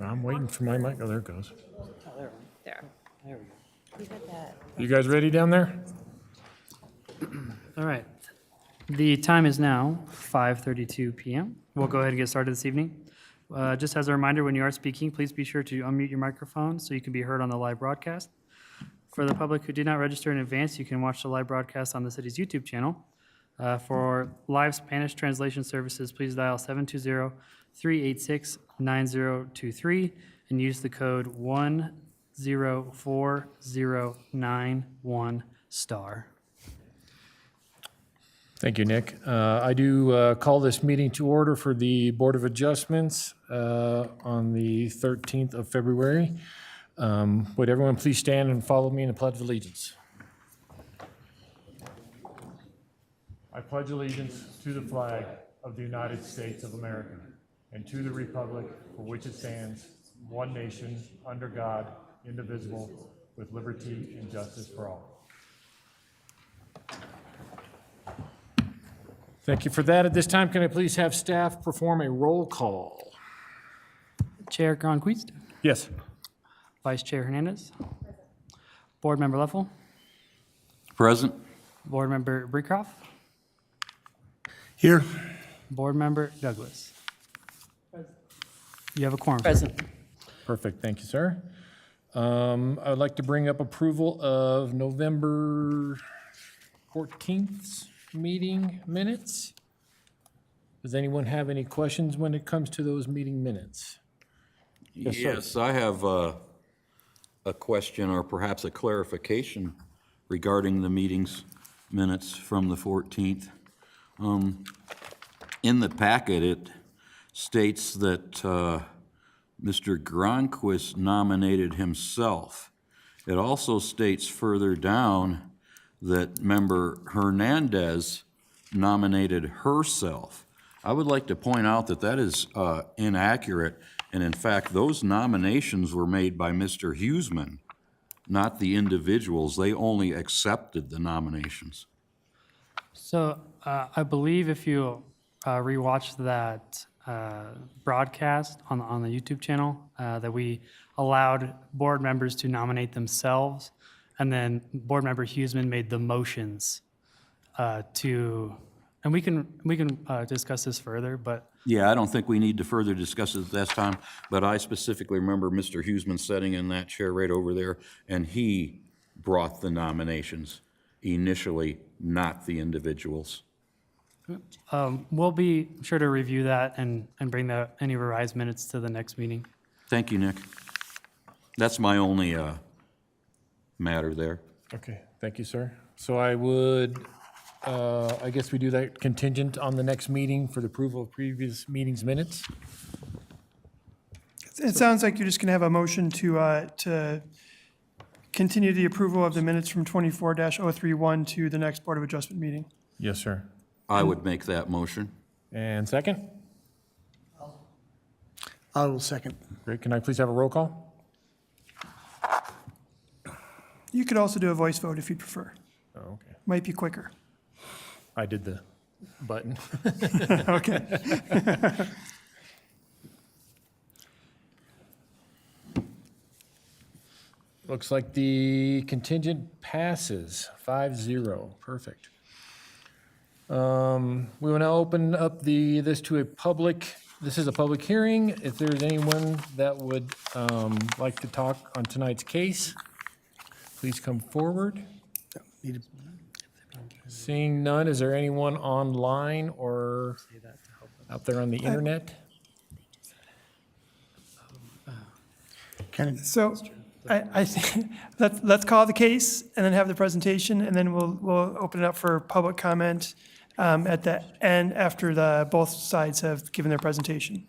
I'm waiting for my mic. Oh, there it goes. There. There we go. You guys ready down there? All right. The time is now 5:32 PM. We'll go ahead and get started this evening. Just as a reminder, when you are speaking, please be sure to unmute your microphone so you can be heard on the live broadcast. For the public who did not register in advance, you can watch the live broadcast on the city's YouTube channel. For live Spanish translation services, please dial 720-386-9023 and use the code 104091 star. Thank you, Nick. I do call this meeting to order for the Board of Adjustments on the 13th of February. Would everyone please stand and follow me in the Pledge of Allegiance? I pledge allegiance to the flag of the United States of America and to the republic for which it stands, one nation, under God, indivisible, with liberty and justice for all. Thank you for that. At this time, can I please have staff perform a roll call? Chair Gronquist, Yes. Vice Chair Hernandez, Board Member Leffel, Present. Board Member Breecroft, Here. Board Member Douglas. You have a quorum. Present. Perfect, thank you, sir. I would like to bring up approval of November 14th meeting minutes. Does anyone have any questions when it comes to those meeting minutes? Yes, sir. Yes, I have a question or perhaps a clarification regarding the meeting's minutes from the 14th. In the packet, it states that Mr. Gronquist nominated himself. It also states further down that member Hernandez nominated herself. I would like to point out that that is inaccurate, and in fact, those nominations were made by Mr. Huseman, not the individuals. They only accepted the nominations. So I believe if you rewatch that broadcast on the YouTube channel, that we allowed board members to nominate themselves, and then Board Member Huseman made the motions and we can discuss this further, but Yeah, I don't think we need to further discuss it at this time, but I specifically remember Mr. Huseman sitting in that chair right over there, and he brought the nominations initially, not the individuals. we'll be sure to review that and bring any revised minutes to the next meeting. Thank you, Nick. That's my only matter there. Okay, thank you, sir. So I would, I guess we do that contingent on the next meeting for the approval of previous meetings minutes? It sounds like you're just going to have a motion to continue the approval of the minutes from 24-031 to the next Board of Adjustment meeting. Yes, sir. I would make that motion. And second? I will second. Great, can I please have a roll call? You could also do a voice vote if you prefer. Oh, okay. Might be quicker. I did the button. Okay. Looks like the contingent passes 5-0. Perfect. We will now open up this to a public, this is a public hearing. If there's anyone that would like to talk on tonight's case, please come forward. Need to- Seeing none, is there anyone online or out there on the internet? Kind of, So I think, let's call the case and then have the presentation, and then we'll open it up for public comment at the end after both sides have given their presentation.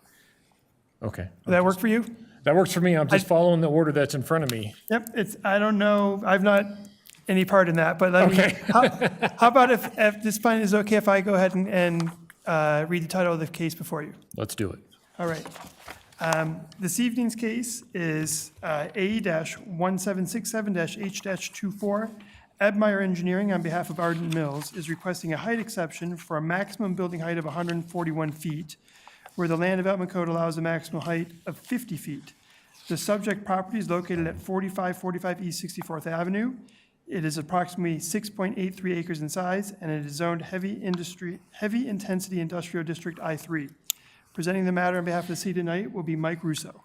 Okay. Will that work for you? That works for me. I'm just following the order that's in front of me. Yep, I don't know, I've not any part in that, but let me, Okay. how about if this fine is okay if I go ahead and read the title of the case before you? Let's do it. All right. This evening's case is A-1767-H-24. Ebmeyer Engineering, on behalf of Ardent Mills, is requesting a height exception for a maximum building height of 141 feet where the Land Development Code allows a maximum height of 50 feet. The subject property is located at 4545 East 64th Avenue. It is approximately 6.83 acres in size, and it is zoned heavy intensity industrial district I3. Presenting the matter on behalf of the city tonight will be Mike Russo.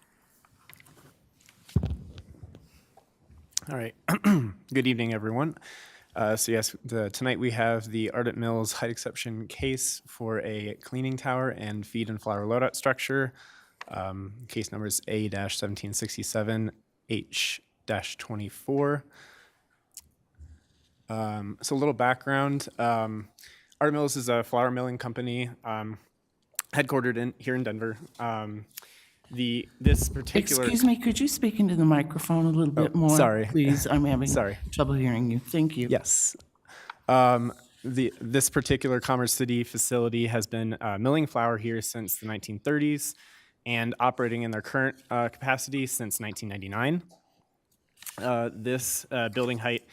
All right. Good evening, everyone. Tonight we have the Ardent Mills height exception case for a cleaning tower and feed and flower loadout structure. Case number is A-1767H-24. So a little background. Ardent Mills is a flour milling company headquartered here in Denver. This particular... Excuse me, could you speak into the microphone a little bit more? sorry. Please, I'm having Sorry. trouble hearing you. Thank you. Yes. This particular Commerce City facility has been milling flour here since the 1930s and operating in their current capacity since 1999. This building height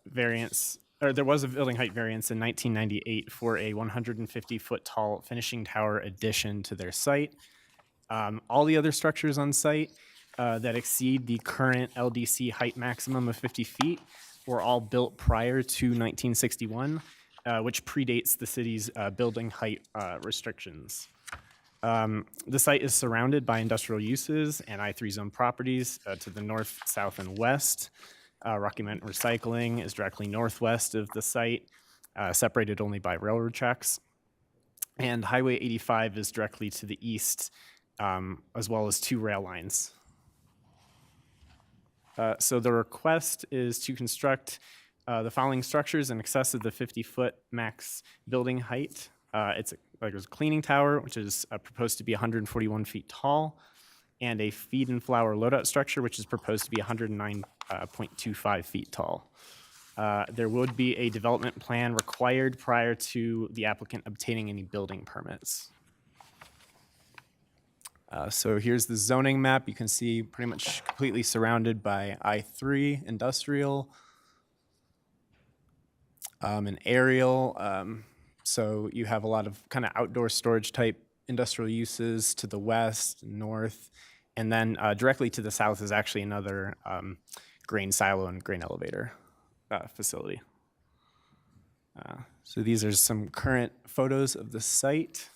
variance, or there was a building height variance in 1998 for a 150-foot tall finishing tower addition to their site. All the other structures on site that exceed the current LDC height maximum of 50 feet were all built prior to 1961, which predates the city's building height restrictions. The site is surrounded by industrial uses and I3 zone properties to the north, south, and west. Rocky Mountain Recycling is directly northwest of the site, separated only by railroad tracks. And Highway 85 is directly to the east, as well as 2 rail lines. So the request is to construct the following structures in excess of the 50-foot max building height. It's a cleaning tower, which is proposed to be 141 feet tall, and a feed and flower loadout structure, which is proposed to be 109.25 feet tall. There would be a development plan required prior to the applicant obtaining any building permits. So here's the zoning map. You can see pretty much completely surrounded by I3 industrial and aerial. So you have a lot of kind of outdoor storage type industrial uses to the west, north, and then directly to the south is actually another grain silo and grain elevator facility. So these are some current photos of the site.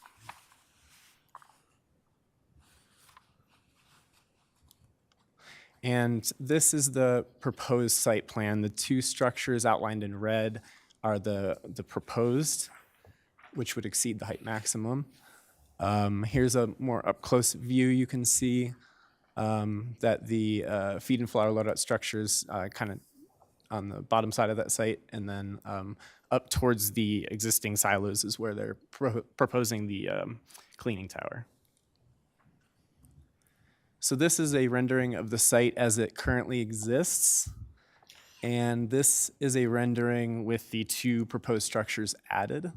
And this is the proposed site plan. The 2 structures outlined in red are the proposed, which would exceed the height maximum. Here's a more up-close view. You can see that the feed and flower loadout structures kind of on the bottom side of that site, and then up towards the existing silos is where they're proposing the cleaning tower. So this is a rendering of the site as it currently exists, and this is a rendering with the 2 proposed structures added.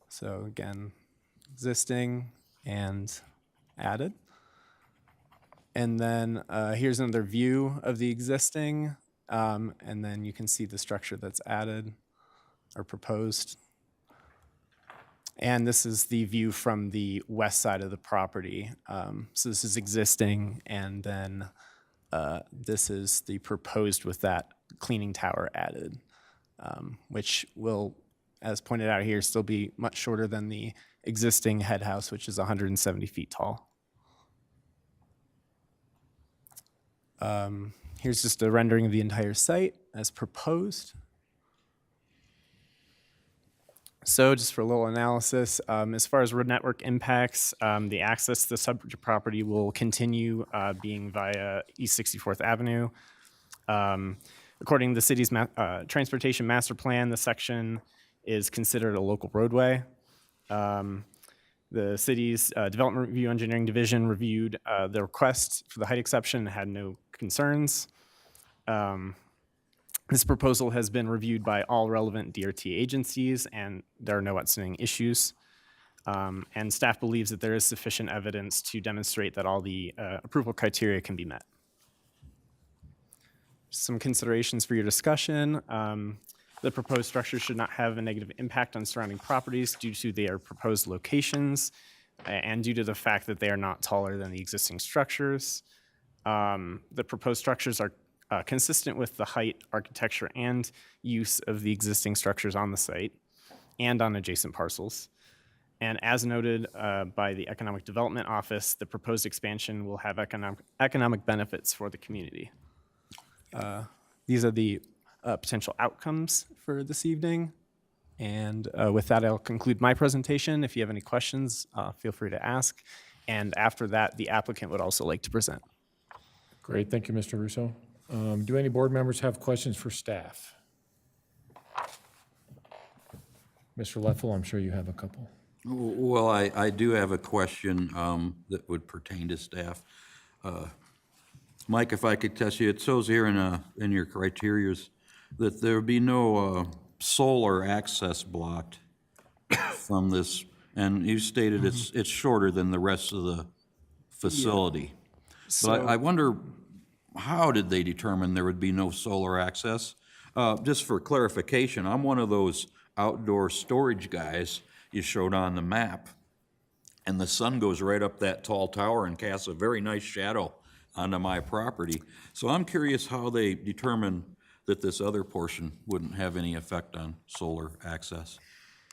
So again, existing and added. And then here's another view of the existing, and then you can see the structure that's added or proposed. And this is the view from the west side of the property. So this is existing, and then this is the proposed with that cleaning tower added, which will, as pointed out here, still be much shorter than the existing head house, which is 170 feet tall. Here's just a rendering of the entire site as proposed. So just for a little analysis, as far as road network impacts, the access to the subject property will continue being via East 64th Avenue. According to the city's transportation master plan, the section is considered a local roadway. The city's Development Review Engineering Division reviewed the request for the height exception and had no concerns. This proposal has been reviewed by all relevant DRT agencies, and there are no outstanding issues. And staff believes that there is sufficient evidence to demonstrate that all the approval criteria can be met. Some considerations for your discussion. The proposed structure should not have a negative impact on surrounding properties due to their proposed locations. and due to the fact that they are not taller than the existing structures. The proposed structures are consistent with the height, architecture, and use of the existing structures on the site and on adjacent parcels. And as noted by the Economic Development Office, the proposed expansion will have economic benefits for the community. These are the potential outcomes for this evening. And with that, I'll conclude my presentation. If you have any questions, feel free to ask. And after that, the applicant would also like to present. Great, thank you, Mr. Russo. Do any board members have questions for staff? Mr. Leffel, I'm sure you have a couple. Well, I do have a question that would pertain to staff. Mike, if I could test you, it shows here in your criterias that there be no solar access blocked from this, and you stated it's shorter than the rest of the facility. But I wonder, how did they determine there would be no solar access? Just for clarification, I'm one of those outdoor storage guys you showed on the map, and the sun goes right up that tall tower and casts a very nice shadow onto my property. So I'm curious how they determine that this other portion wouldn't have any effect on solar access.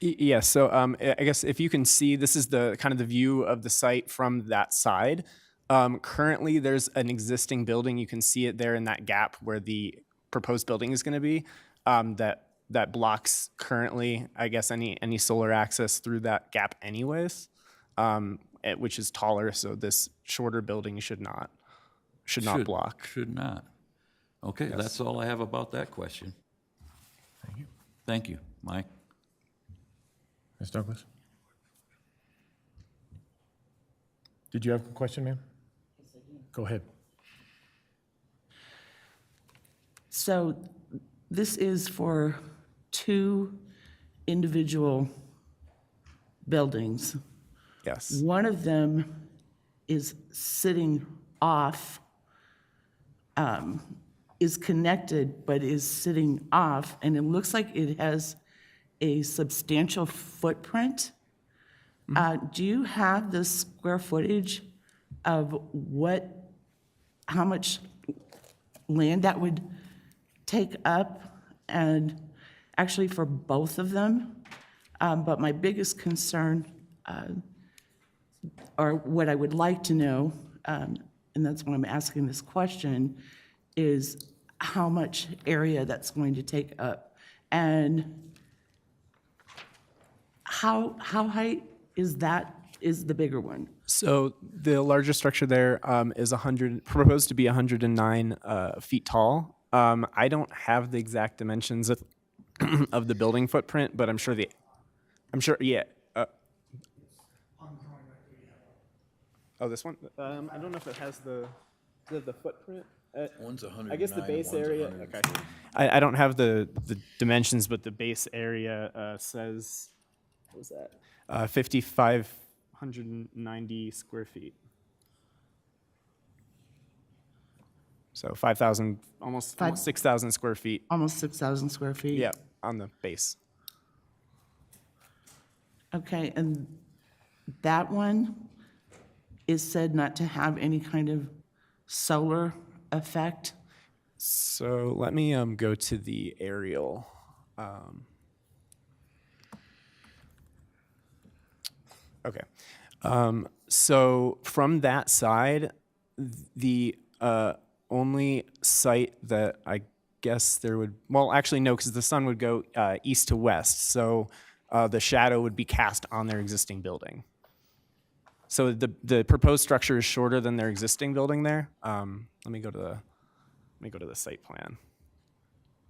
Yes, so I guess if you can see, this is the kind of the view of the site from that side. Currently, there's an existing building. You can see it there in that gap where the proposed building is going to be. That blocks currently, I guess, any solar access through that gap, anyways, which is taller. So this shorter building should not block. Should not. Okay, that's all I have about that question. Thank you. Thank you, Mike. Ms. Douglas? Did you have a question, ma'am? Yes, I do. Go ahead. So this is for 2 individual buildings. Yes. One of them is sitting off, is connected, but is sitting off, and it looks like it has a substantial footprint. Do you have the square footage of how much land that would take up, and actually for both of them? But my biggest concern, or what I would like to know, and that's why I'm asking this question, is how much area that's going to take up, and how high is the bigger one? So the larger structure there is proposed to be 109 feet tall. I don't have the exact dimensions of the building footprint, but I'm sure, yeah. Oh, this one? I don't know if it has the footprint. One's 109. I guess the base area, okay. I don't have the dimensions, but the base area says, what was that? 5,590 square feet. So 5,000, almost 6,000 square feet. Almost 6,000 square feet? Yeah, on the base. Okay, and that one is said not to have any kind of solar effect? So let me go to the aerial. Okay. So from that side, the only site that I guess there would, well, actually no, because the sun would go east to west. So the shadow would be cast on their existing building. So the proposed structure is shorter than their existing building there. Let me go to the site plan.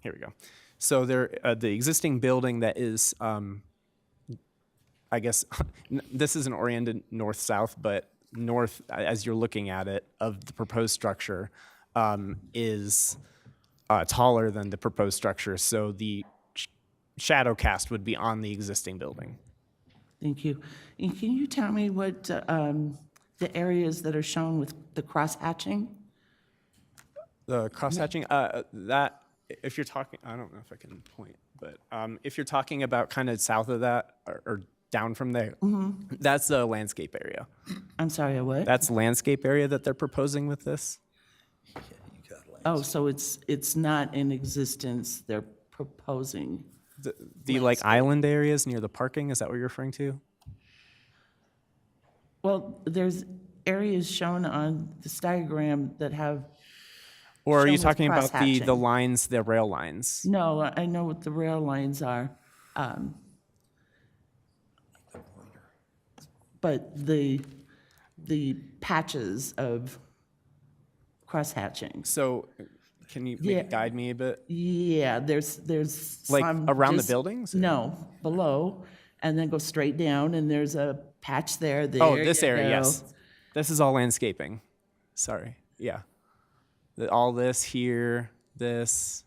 Here we go. So the existing building that is, I guess, this isn't oriented north-south, but north, as you're looking at it, of the proposed structure is taller than the proposed structure. So the shadow cast would be on the existing building. Thank you. And can you tell me what the areas that are shown with the cross-hatching? The cross-hatching, that, if you're talking, I don't know if I can point, but if you're talking about kind of south of that or down from there. That's the landscape area. I'm sorry, a what? That's landscape area that they're proposing with this. Oh, so it's not in existence, they're proposing. The like island areas near the parking, is that what you're referring to? Well, there's areas shown on this diagram that have, Or are you Shown with talking about the cross-hatching. lines, the rail lines? no, I know what the rail lines are. But the patches of cross-hatching. So can you Yeah. maybe guide me a bit? Yeah, there's Like some around the just- buildings? No, below, and then go straight down, and there's a patch there. Oh, There this you area, go. yes. This is all landscaping. Sorry, yeah. All this here, this,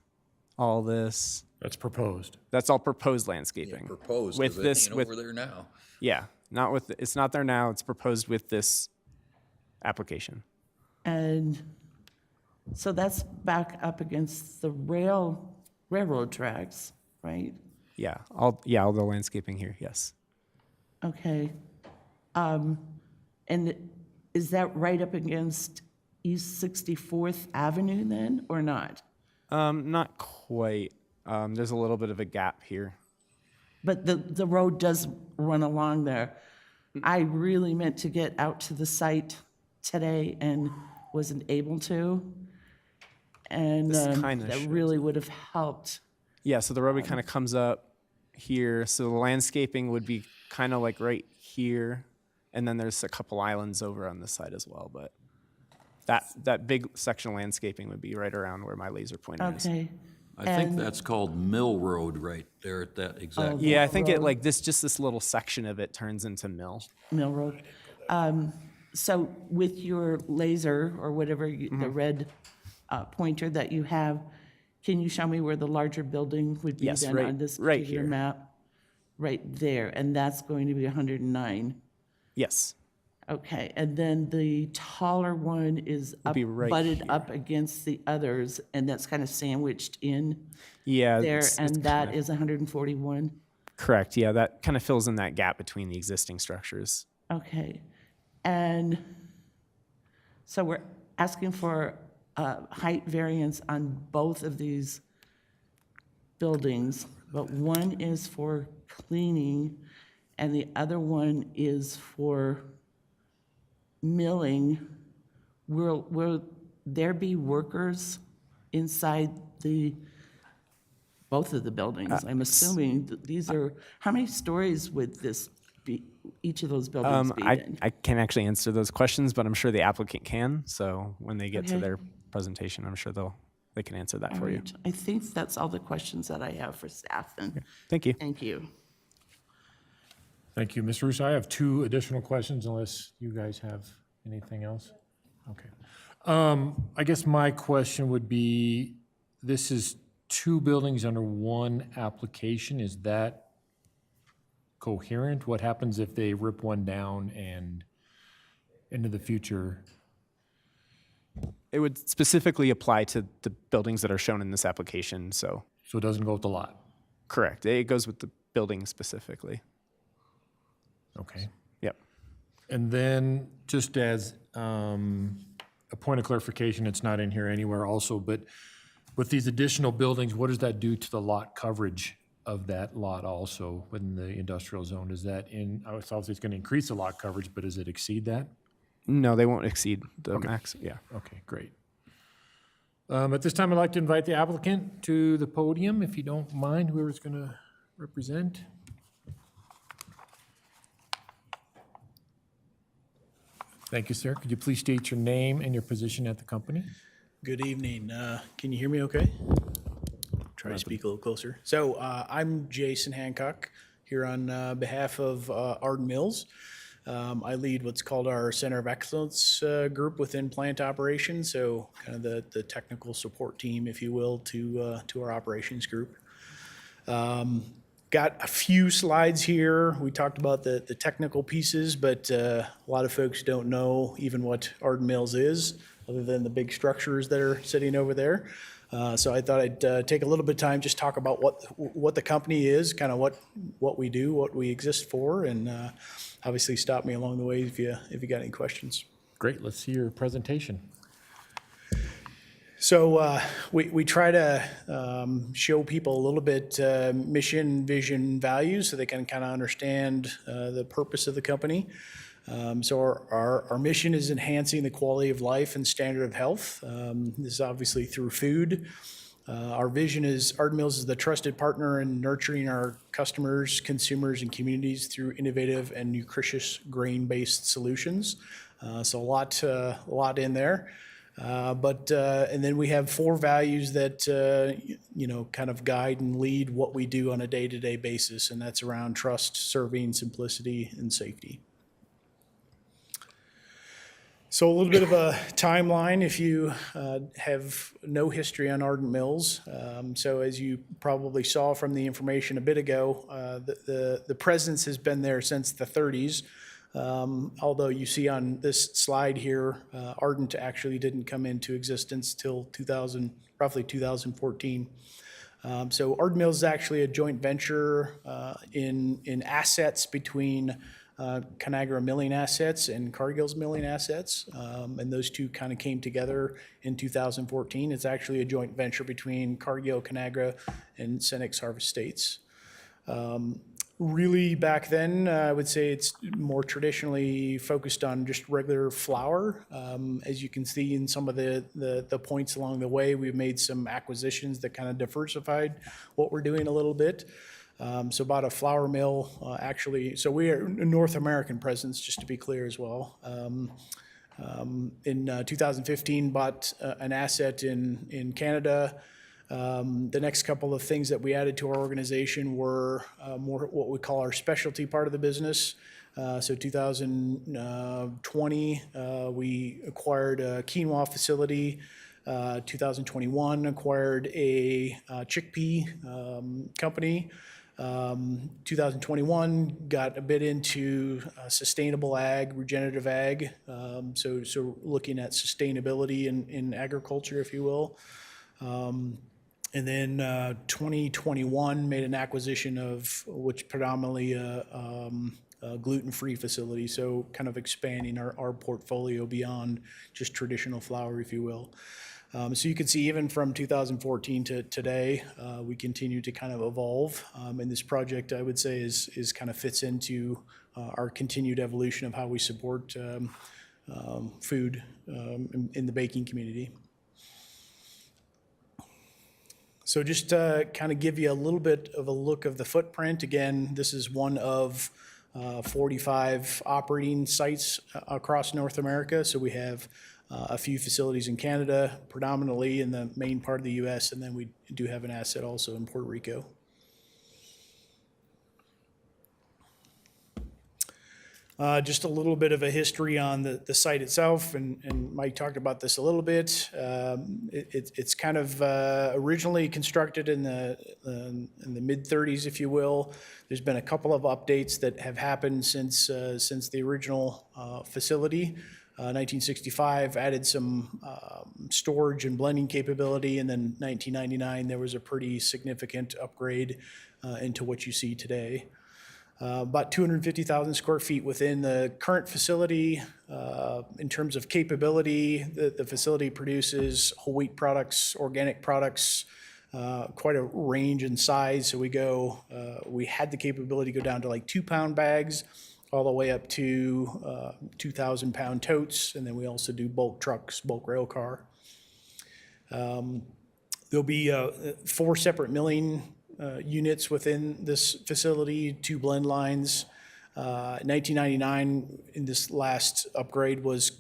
all this, That's proposed. that's all proposed landscaping. Proposed, With this, with, there now. yeah, not with, it's not there now, it's proposed with this application. And so that's back up against the railroad tracks, right? Yeah, all the landscaping here, yes. Okay. And is that right up against East 64th Avenue then, or not? Not quite. There's a little bit of a gap here. But the road does run along there. I really meant to get out to the site today and wasn't able to. And This kinda that shows really would have helped. Yeah, so the roadway kind of comes up here. So the landscaping would be kind of like right here. And then there's a couple islands over on this side as well. But that big section of landscaping would be right around where my laser pointer is. Okay. I think And- that's called Mill Road right there at that exact. Yeah, I think it road. like just this little section of it turns into mill. Mill Road. So with your laser or whatever, Mm-hmm. the red pointer that you have, can you show me where the larger building would be Yes, then right- on this right particular here. map? Right there, and that's going to be 109. Yes. Okay, and then the taller one is up, be right butted here. up against the others, and that's kind of sandwiched in Yeah. there, it's and that kinda- is 141? correct. Yeah, that kind of fills in that gap between the existing structures. Okay, and so we're asking for height variance on both of these buildings, but one is for cleaning, and the other one is for milling. Will there be workers inside both of the buildings? I'm assuming that these are, how many stories would this be, each of those buildings be in? I can't actually answer those questions, but I'm sure the applicant can. So when they get to Okay. their presentation, I'm sure they can answer that for you. Right. I think that's all the questions that I have for staff, then. Thank you. Thank you. Thank you, Mr. Russo. I have two additional questions unless you guys have anything else. Okay. I guess my question would be, this is two buildings under one application. Is that coherent? What happens if they rip one down and into the future? It would specifically apply to the buildings that are shown in this application. So So it doesn't go with the lot? correct. It goes with the building specifically. Okay. Yep. And then, just as a point of clarification, it's not in here anywhere also, but with these additional buildings, what does that do to the lot coverage of that lot also within the industrial zone? Is that obviously it's going to increase the lot coverage, but does it exceed that? No, they won't exceed the max. Yeah. Okay, great. At this time, I'd like to invite the applicant to the podium, if you don't mind, whoever's going to represent. Thank you, sir. Could you please state your name and your position at the company? Good evening. Can you hear me okay? Try to speak a little closer. So I'm Jason Hancock here on behalf of Arden Mills. I lead what's called our Center of Excellence group within plant operations, so kind of the technical support team, if you will, to our operations group. Got a few slides here. We talked about the technical pieces, but a lot of folks don't know even what Arden Mills is, other than the big structures that are sitting over there. So I thought I'd take a little bit of time, just talk about what the company is, kind of what we do, what we exist for, and obviously stop me along the way if you got any questions. Great, let's see your presentation. So we try to show people a little bit mission, vision, values, so they can kind of understand the purpose of the company. So our mission is enhancing the quality of life and standard of health. This is obviously through food. Our vision is Ardent Mills is the trusted partner in nurturing our customers, consumers, and communities through innovative and nutritious grain-based solutions. So a lot in there. And then we have 4 values that, kind of guide and lead what we do on a day-to-day basis, and that's around trust, serving, simplicity, and safety. So a little bit of a timeline if you have no history on Ardent Mills. So as you probably saw from the information a bit ago, the presence has been there since the 30s. Although you see on this slide here, Ardent actually didn't come into existence till roughly 2014. So Ardent Mills is actually a joint venture in assets between Conagra Milling Assets and Cargill's Milling Assets, and those two kind of came together in 2014. It's actually a joint venture between Cargill, Conagra, and Cenex Harvest States. Really, back then, I would say it's more traditionally focused on just regular flour. As you can see in some of the points along the way, we've made some acquisitions that kind of diversified what we're doing a little bit. So bought a flour mill, actually. So we are a North American presence, just to be clear as well. In 2015, bought an asset in Canada. The next couple of things that we added to our organization were more what we call our specialty part of the business. So 2020, we acquired a quinoa facility. 2021, acquired a chickpea company. 2021, got a bit into sustainable ag, regenerative ag. So looking at sustainability in agriculture, if you will. And then 2021 made an acquisition of which predominantly a gluten-free facility, so kind of expanding our portfolio beyond just traditional flour, if you will. So you can see even from 2014 to today, we continue to kind of evolve. And this project, I would say, is kind of fits into our continued evolution of how we support food in the baking community. So just to kind of give you a little bit of a look of the footprint, again, this is one of 45 operating sites across North America. So we have a few facilities in Canada, predominantly in the main part of the U.S., and then we do have an asset also in Puerto Rico. Just a little bit of a history on the site itself, and Mike talked about this a little bit. It's kind of originally constructed in the mid-30s, if you will. There's been a couple of updates that have happened since the original facility. 1965 added some storage and blending capability, and then 1999 there was a pretty significant upgrade into what you see today. About 250,000 square feet within the current facility. In terms of capability, the facility produces whole wheat products, organic products, quite a range in size. So we had the capability to go down to like 2-pound bags, all the way up to 2,000-pound totes, and then we also do bulk trucks, bulk rail car. There'll be 4 separate milling units within this facility, 2 blend lines. 1999, in this last upgrade, was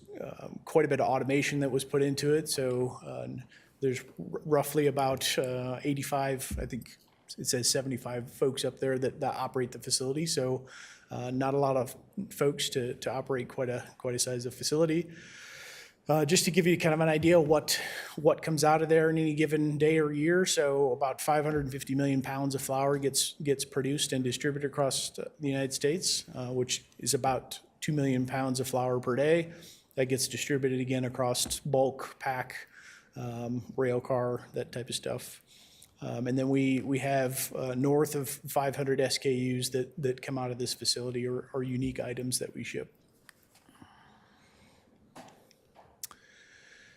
quite a bit of automation that was put into it. So there's roughly about 85, I think it says 75 folks up there that operate the facility. So not a lot of folks to operate quite a size of facility. Just to give you kind of an idea what comes out of there in any given day or year. So about 550 million pounds of flour gets produced and distributed across the United States, which is about 2 million pounds of flour per day. That gets distributed again across bulk, pack, rail car, that type of stuff. And then we have north of 500 SKUs that come out of this facility or unique items that we ship.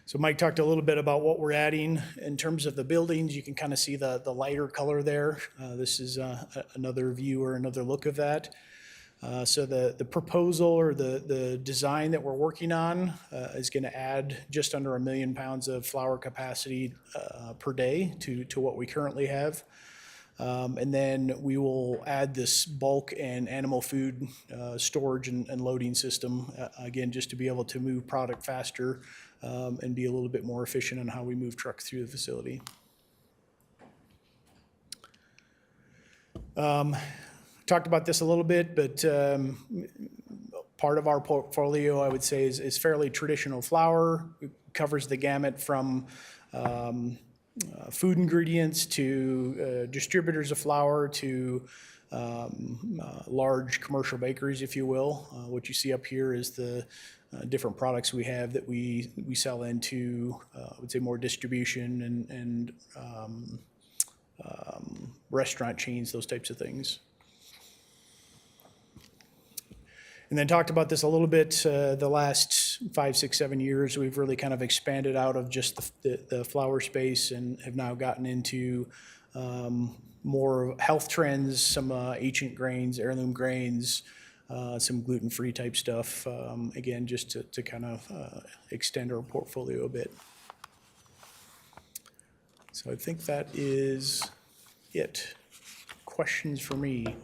So Mike talked a little bit about what we're adding in terms of the buildings. You can kind of see the lighter color there. This is another view or another look of that. So the proposal or the design that we're working on is going to add just under 1 million pounds of flour capacity per day to what we currently have. And then we will add this bulk and animal food storage and loading system, again, just to be able to move product faster and be a little bit more efficient on how we move trucks through the facility. Talked about this a little bit, but part of our portfolio, I would say, is fairly traditional flour. It covers the gamut from food ingredients to distributors of flour to large commercial bakeries, if you will. What you see up here is the different products we have that we sell into, I would say, more distribution and restaurant chains, those types of things. And then talked about this a little bit, the last 5, 6, 7 years, we've really kind of expanded out of just the flour space and have now gotten into more health trends, some ancient grains, heirloom grains, some gluten-free type stuff, again, just to kind of extend our portfolio a bit. So I think that is it. Questions for me?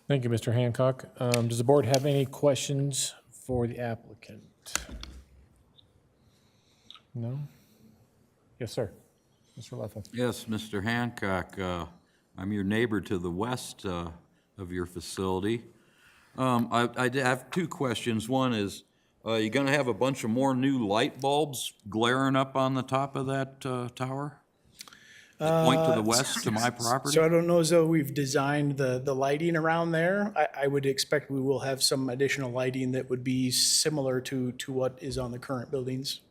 Thank you, Mr. Hancock. Does the board have any questions for the applicant? No? Yes, sir. Mr. Leffel. Yes, Mr. Hancock, I'm your neighbor to the west of your facility. I have 2 questions. One is, you gonna have a bunch of more new light bulbs glaring up on the top of that tower? That point to the west to my property? So I don't know as though we've designed the lighting around there. I would expect we will have some additional lighting that would be similar to what is on the current buildings.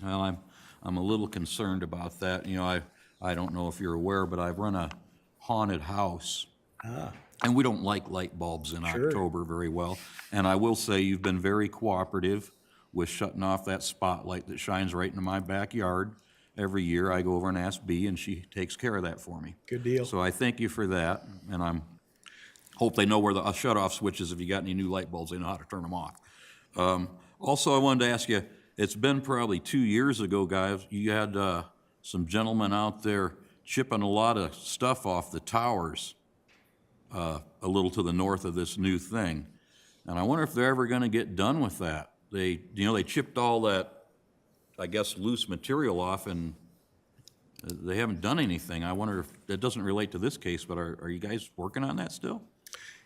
Well, I'm a little concerned about that. You know, I don't know if you're aware, but I run a haunted house. And we don't like light bulbs in October very well. And I will say you've been very cooperative with shutting off that spotlight that shines right into my backyard. Every year I go over and ask Bea, and she takes care of that for me. Good deal. So I thank you for that, and hope they know where the shut-off switch is. If you got any new light bulbs, they know how to turn them off. Also, I wanted to ask you, it's been probably 2 years ago, guys, you had some gentlemen out there chipping a lot of stuff off the towers a little to the north of this new thing. And I wonder if they're ever gonna get done with that. They chipped all that, I guess, loose material off, and they haven't done anything. I wonder if, that doesn't relate to this case, but are you guys working on that still?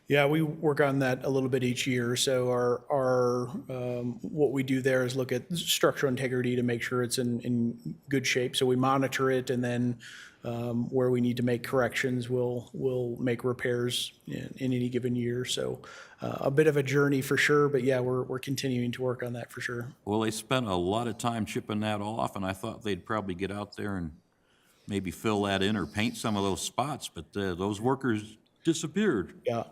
Yeah, we work on that a little bit each year. So our what we do there is look at structural integrity to make sure it's in good shape. So we monitor it, and then where we need to make corrections, we'll make repairs in any given year. So a bit of a journey for sure, but yeah, we're continuing to work on that for sure. Well, they spent a lot of time chipping that off, and I thought they'd probably get out there and maybe fill that in or paint some of those spots, but those workers disappeared. Yeah.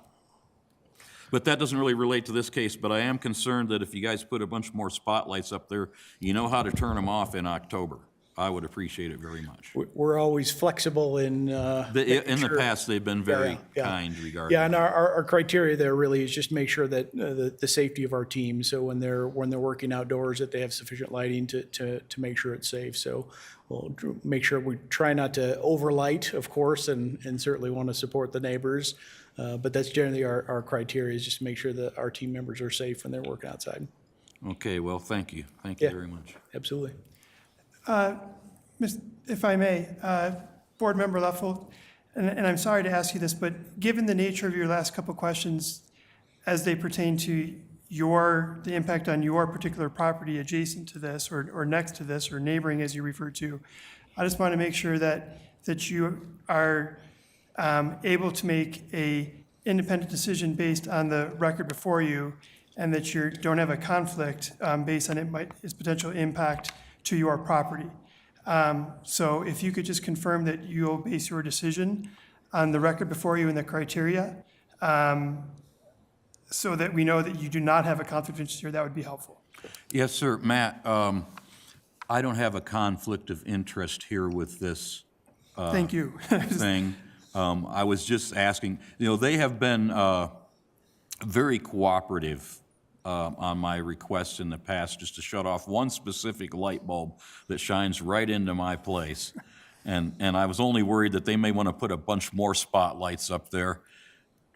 But that doesn't really relate to this case, but I am concerned that if you guys put a bunch more spotlights up there, you know how to turn them off in October. I would appreciate it very much. We're always flexible in. In the past, they've been very kind regarding. Yeah, and our criteria there really is just make sure that the safety of our team. So when they're working outdoors, that they have sufficient lighting to make sure it's safe. So we'll make sure we try not to overlight, of course, and certainly want to support the neighbors. But that's generally our criteria, is just to make sure that our team members are safe when they're working outside. Okay, well, thank you. Thank you Yeah. very much. Absolutely. If I may, Board Member Leffel, and I'm sorry to ask you this, but given the nature of your last couple questions as they pertain to the impact on your particular property adjacent to this or next to this or neighboring, as you refer to, I just want to make sure that you are able to make a independent decision based on the record before you, and that you don't have a conflict based on its potential impact to your property. So if you could just confirm that you'll base your decision on the record before you and the criteria, so that we know that you do not have a conflict of interest here, that would be helpful. Yes, sir. Matt, I don't have a conflict of interest here with this Thank you. thing. I was just asking, they have been very cooperative on my requests in the past just to shut off one specific light bulb that shines right into my place. And I was only worried that they may want to put a bunch more spotlights up there,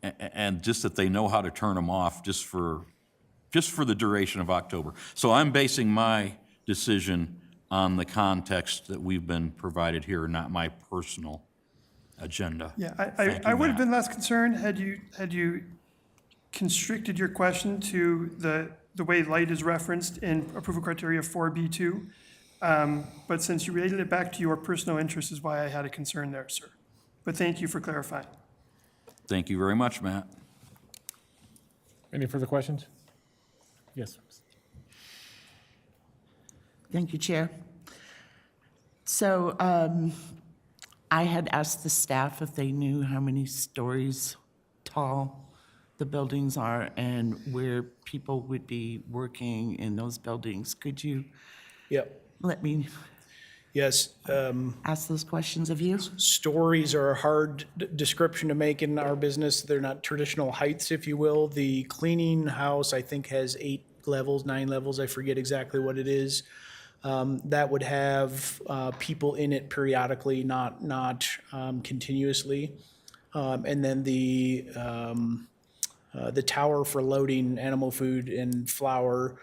and just that they know how to turn them off just for the duration of October. So I'm basing my decision on the context that we've been provided here, not my personal agenda. Yeah, Thank you, I would have Matt. been less concerned had you constricted your question to the way light is referenced in approval criteria 4B2. But since you related it back to your personal interest is why I had a concern there, sir. But thank you for clarifying. Thank you very much, Matt. Any further questions? Yes. Thank you, Chair. So I had asked the staff if they knew how many stories tall the buildings are and where people would be working in those buildings. Could you Yep. let me Yes. ask those questions of you? Stories are a hard description to make in our business. They're not traditional heights, if you will. The cleaning house, I think, has 8 levels, 9 levels. I forget exactly what it is. That would have people in it periodically, not continuously. And then the tower for loading animal food and flour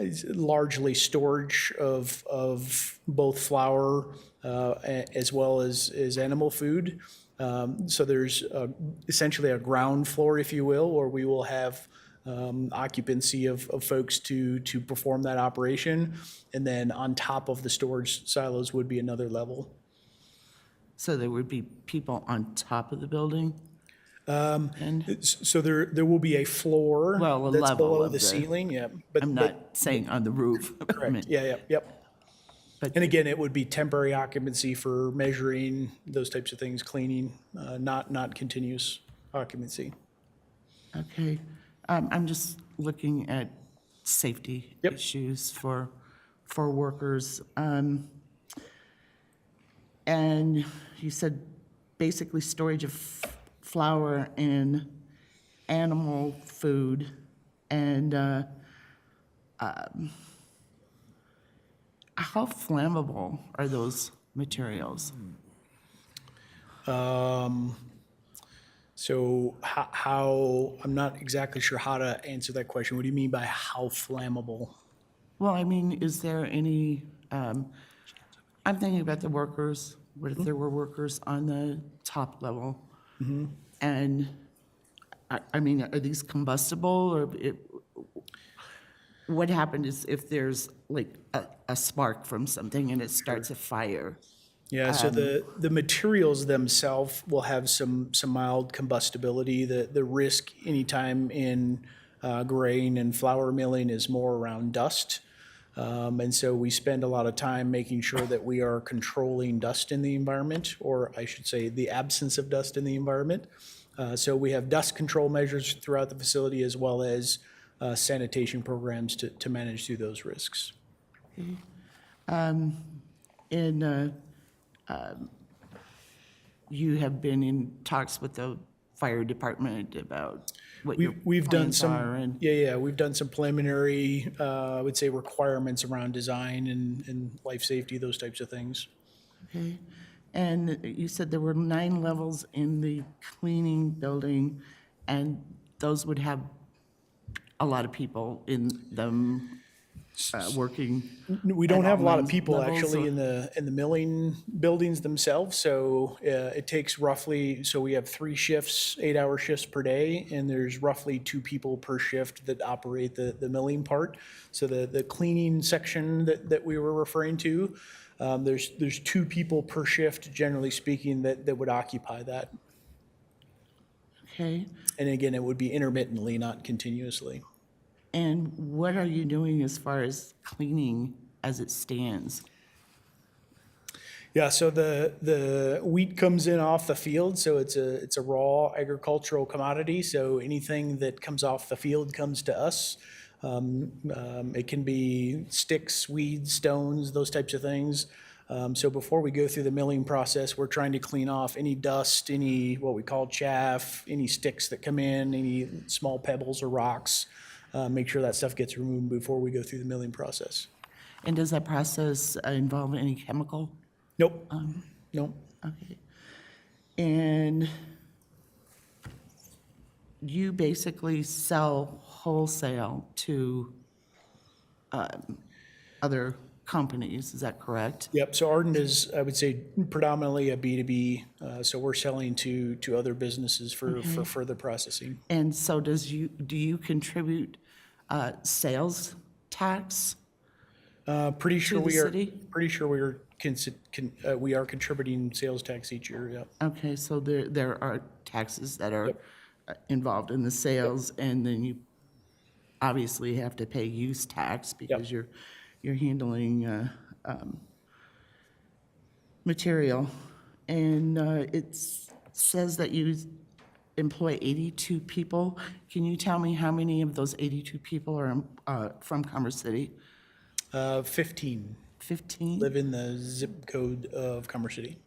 is largely storage of both flour as well as animal food. So there's essentially a ground floor, if you will, where we will have occupancy of folks to perform that operation. And then on top of the storage silos would be another level. So there would be people on top of the building? And So there will be a floor Well, a that's level below of the the- ceiling, yeah. But I'm not saying on the roof. I correct, meant- yep. But And again, it would be temporary occupancy for measuring, those types of things, cleaning, not continuous occupancy. Okay, I'm just looking at safety Yep. issues for workers. And you said basically storage of flour and animal food. And how flammable are those materials? So how, I'm not exactly sure how to answer that question. What do you mean by how flammable? Well, I mean, is there any, I'm thinking about the workers, what if there were workers on the top level? And, I mean, are these combustible, or what happened is if there's like a spark from something and it starts a fire? Yeah, so the materials themselves will have some mild combustibility. The risk anytime in grain and flour milling is more around dust. And so we spend a lot of time making sure that we are controlling dust in the environment, or I should say the absence of dust in the environment. So we have dust control measures throughout the facility as well as sanitation programs to manage through those risks. You have been in talks with the fire department about what your We've done plans are, some, and yeah, we've done some preliminary, I would say requirements around design and life safety, those types of things. okay. And you said there were 9 levels in the cleaning building, and those would have a lot of people in them working. We don't at have a all lot of 9 people levels, actually or- in the milling buildings themselves, so it takes roughly, so we have 3 shifts, 8-hour shifts per day, and there's roughly 2 people per shift that operate the milling part. So the cleaning section that we were referring to, there's 2 people per shift, generally speaking, that would occupy that. Okay. And again, it would be intermittently, not continuously. And what are you doing as far as cleaning as it stands? Yeah, so the wheat comes in off the field, so it's a raw agricultural commodity. So anything that comes off the field comes to us. It can be sticks, weeds, stones, those types of things. So before we go through the milling process, we're trying to clean off any dust, any what we call chaff, any sticks that come in, any small pebbles or rocks. Make sure that stuff gets removed before we go through the milling process. And does that process involve any chemical? Nope. Nope. Okay. And you basically sell wholesale to other companies, is that correct? Yep, so Ardent is, I would say, predominantly a B2B, so we're selling to other businesses for further processing. And so do you contribute sales tax? Pretty sure the we are, city? pretty sure we are contributing sales tax each year, yep. Okay, so there are taxes that are involved in the sales, and then you obviously have to pay use tax because you're handling material. And it says that you employ 82 people. Can you tell me how many of those 82 people are from Commerce City? 15 15? live in the zip code of Commerce City.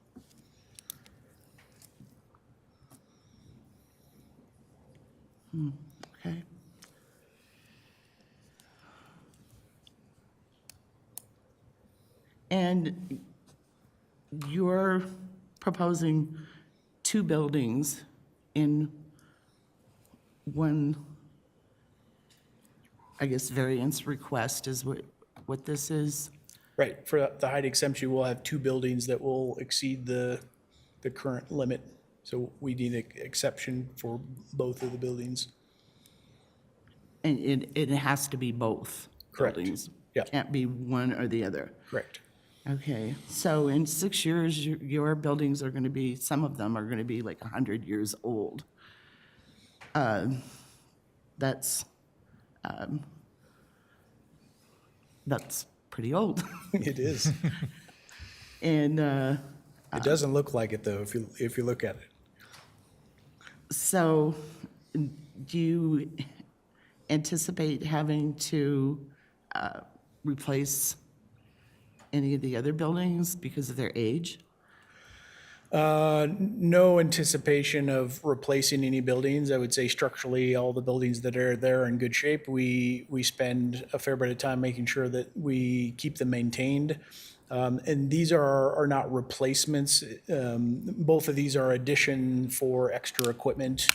Okay. And you're proposing 2 buildings in one, I guess, variance request is what this is? Right, for the height exemption, we'll have 2 buildings that will exceed the current limit. So we need an exception for both of the buildings. And it has to be both Correct. buildings? Yeah. Can't be one or the other? Correct. Okay, so in 6 years, your buildings are going to be, some of them are going to be like 100 years old. That's pretty old. It is. And It doesn't look like it, though, if you look at it. so do you anticipate having to replace any of the other buildings because of their age? No anticipation of replacing any buildings. I would say structurally, all the buildings that are there are in good shape. We spend a fair bit of time making sure that we keep them maintained. And these are not replacements. Both of these are addition for extra equipment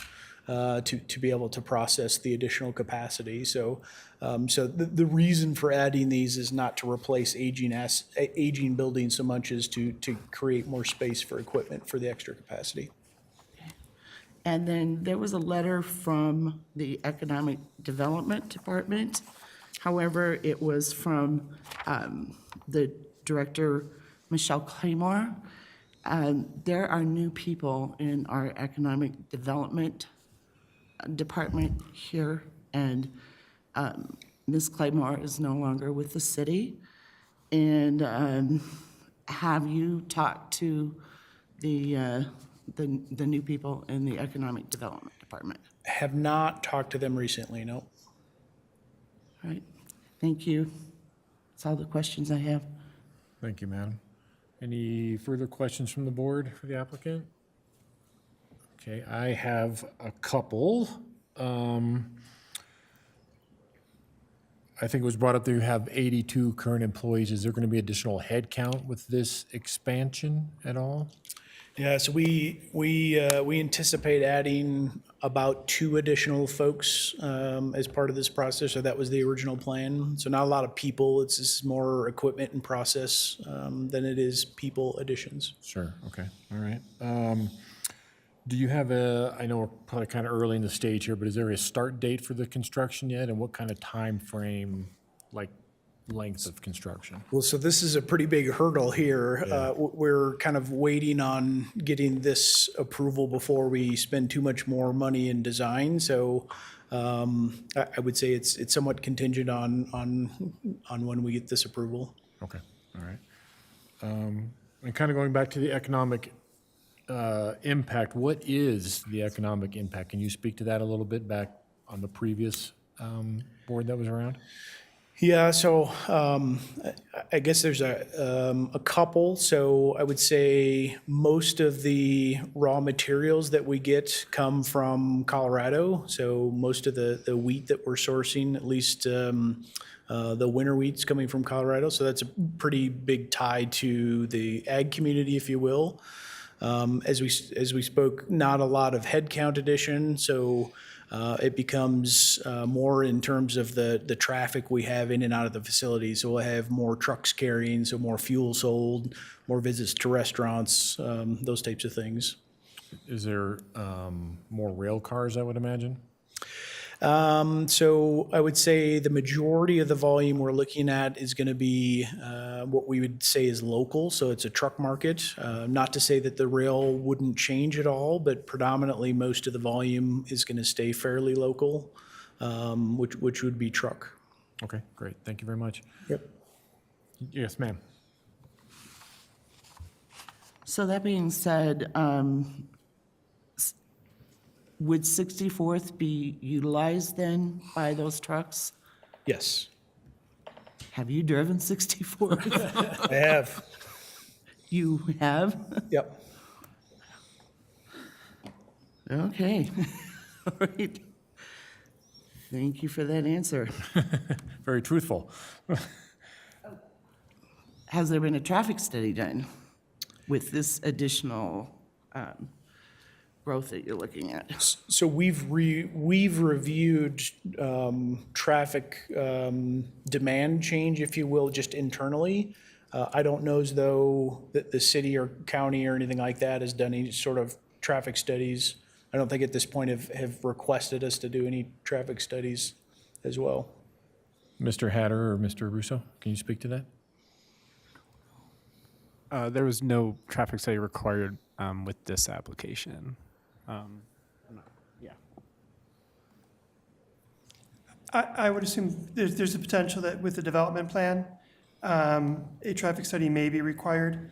to be able to process the additional capacity. So the reason for adding these is not to replace aging buildings so much as to create more space for equipment for the extra capacity. And then there was a letter from the Economic Development Department. However, it was from the Director, Michelle Claymore. There are new people in our Economic Development Department here, and Ms. Claymore is no longer with the city. And have you talked to the new people in the Economic Development Department? Have not talked to them recently, no. All right, thank you. That's all the questions I have. Thank you, madam. Any further questions from the board for the applicant? Okay, I have a couple. I think it was brought up that you have 82 current employees. Is there going to be additional headcount with this expansion at all? Yeah, so we anticipate adding about 2 additional folks as part of this process, so that was the original plan. So not a lot of people, it's just more equipment and process than it is people additions. Sure, okay, all right. Do you have I know we're probably kind of early in the stage here, but is there a start date for the construction yet? And what kind of time frame, like length of construction? Well, so this is a pretty big hurdle here. We're kind of waiting on getting this approval before we spend too much more money in design. So I would say it's somewhat contingent on when we get this approval. Okay, all right. And kind of going back to the economic impact, what is the economic impact? Can you speak to that a little bit back on the previous board that was around? Yeah, so I guess there's a couple. So I would say most of the raw materials that we get come from Colorado. So most of the wheat that we're sourcing, at least the winter wheat's coming from Colorado. So that's a pretty big tie to the ag community, if you will. As we spoke, not a lot of headcount addition, so it becomes more in terms of the traffic we have in and out of the facility. So we'll have more trucks carrying, so more fuel sold, more visits to restaurants, those types of things. Is there more rail cars, I would imagine? So I would say the majority of the volume we're looking at is going to be what we would say is local. So it's a truck market. Not to say that the rail wouldn't change at all, but predominantly most of the volume is going to stay fairly local, which would be truck. Okay, great. Thank you very much. Yep. Yes, ma'am. So that being said, would 64th be utilized then by those trucks? Yes, Have you driven 64th? I have. You have? Yep. Okay. All right. Thank you for that answer. Very truthful. Has there been a traffic study done with this additional growth that you're looking at? So we've reviewed traffic demand change, if you will, just internally. I don't know as though that the city or county or anything like that has done any sort of traffic studies. I don't think at this point have requested us to do any traffic studies as well. Mr. Hatter or Mr. Russo, can you speak to that? There was no traffic study required with this application. I would assume there's a potential that with the development plan, a traffic study may be required.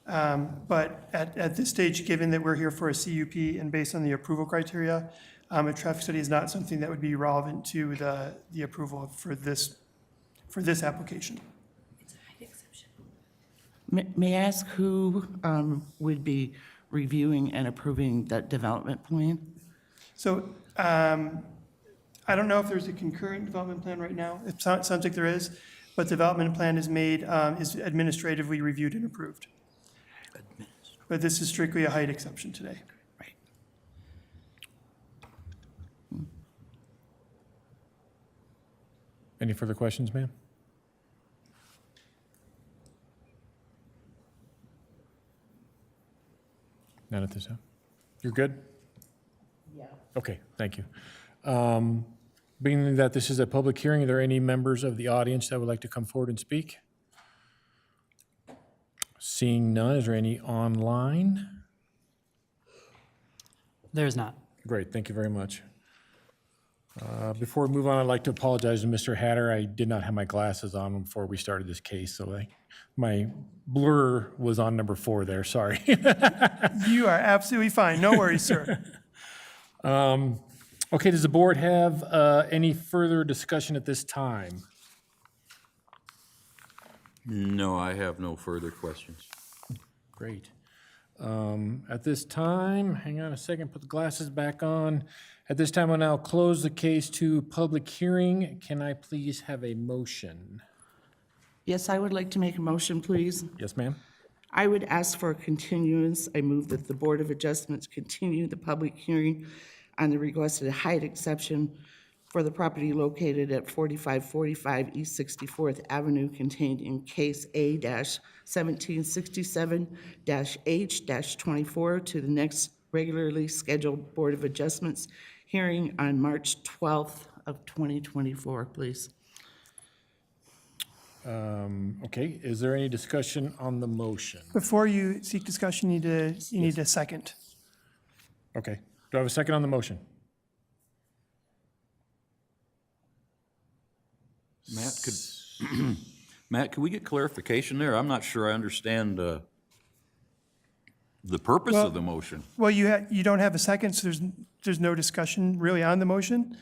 But at this stage, given that we're here for a CUP and based on the approval criteria, a traffic study is not something that would be relevant to the approval for this application. May I ask who would be reviewing and approving that development plan? So I don't know if there's a concurrent development plan right now. It sounds like there is, but the development plan is administratively reviewed and approved. But this is strictly a height exception today. Right. Any further questions, ma'am? Not at this time. You're good? Yeah. Okay, thank you. Being that this is a public hearing, are there any members of the audience that would like to come forward and speak? Seeing none, is there any online? There's not. Great, thank you very much. Before we move on, I'd like to apologize to Mr. Hatter. I did not have my glasses on before we started this case, so my blur was on number 4 there, sorry. You are absolutely fine. No worries, sir. Okay, does the board have any further discussion at this time? No, I have no further questions. Great. At this time, hang on a second, put the glasses back on. At this time, I'll now close the case to public hearing. Can I please have a motion? Yes, I would like to make a motion, please. Yes, ma'am? I would ask for a continuance. I move that the Board of Adjustments continue the public hearing on the requested height exception for the property located at 4545 East 64th Avenue contained in Case A-1767-H-24 to the next regularly scheduled Board of Adjustments hearing on March 12th of 2024, please. Okay, is there any discussion on the motion? Before you seek discussion, you need a second. Okay, do I have a second on the motion? Matt, can we get clarification there? I'm not sure I understand the purpose of the motion. Well, you don't have a second, so there's no discussion really on the motion.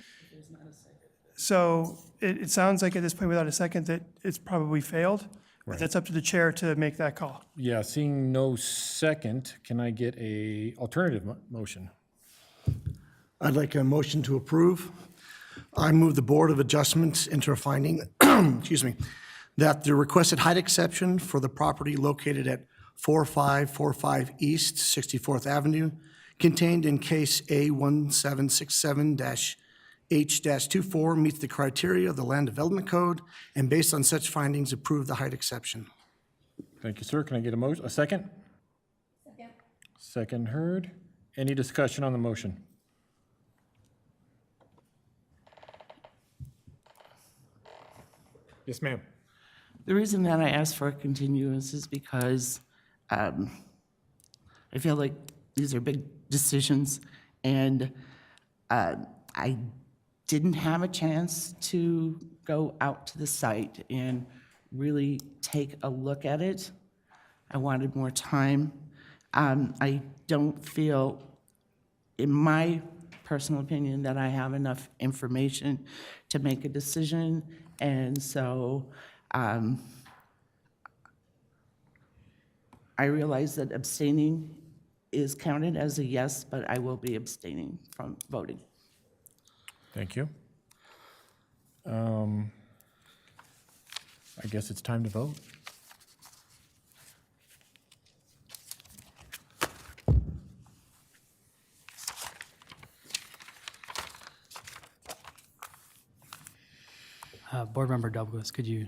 So it sounds like at this point, without a second, that it's probably failed. But that's up to the chair to make that call. Yeah, seeing no second, can I get a alternative motion? I'd like a motion to approve. I move the Board of Adjustments into a finding, excuse me, that the requested height exception for the property located at 4545 East 64th Avenue, contained in case A1767-H-24, meets the criteria of the Land Development Code, and based on such findings, approve the height exception. Thank you, sir. Can I get a second? Second. Second heard. Any discussion on the motion? Yes, ma'am. The reason that I asked for a continuance is because I feel like these are big decisions, and I didn't have a chance to go out to the site and really take a look at it. I wanted more time. I don't feel, in my personal opinion, that I have enough information to make a decision, and so I realize that abstaining is counted as a yes, but I will be abstaining from voting. Thank you. I guess it's time to vote. Board Member Douglas, could you?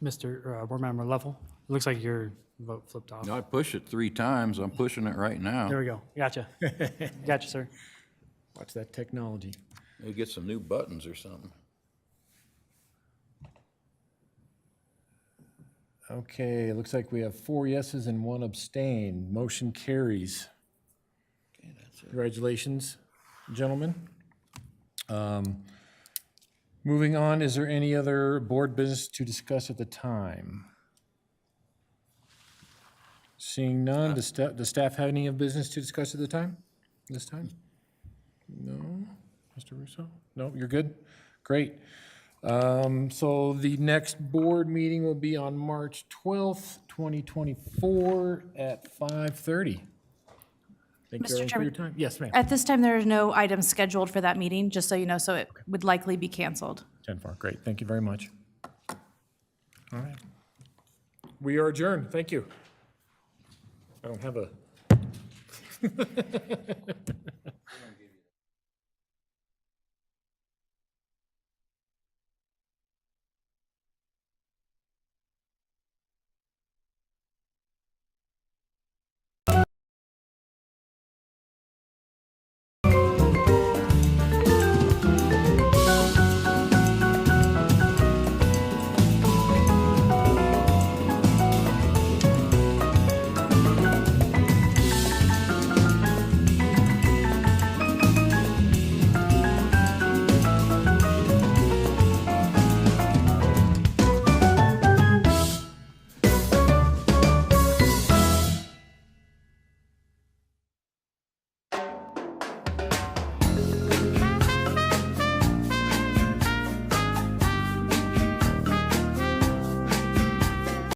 Mr. Board Member Lovell, it looks like your vote flipped off. I push it 3 times. I'm pushing it right now. There we go. Gotcha. Gotcha, sir. Watch that technology. Maybe get some new buttons or something. Okay, it looks like we have 4 yeses and 1 abstain. Motion carries. Congratulations, gentlemen. Moving on, is there any other board business to discuss at the time? Seeing none, does staff have any business to discuss at the time, this time? No? Mr. Russo? No, you're good? Great. So the next board meeting will be on March 12th, 2024 at 5:30. Thank you Mr. everyone for your Chairman. time. Yes, ma'am. At this time, there are no items scheduled for that meeting, just so you know, so it would likely be canceled. 10-4, great, thank you very much. All right. We are adjourned, thank you. I don't have a.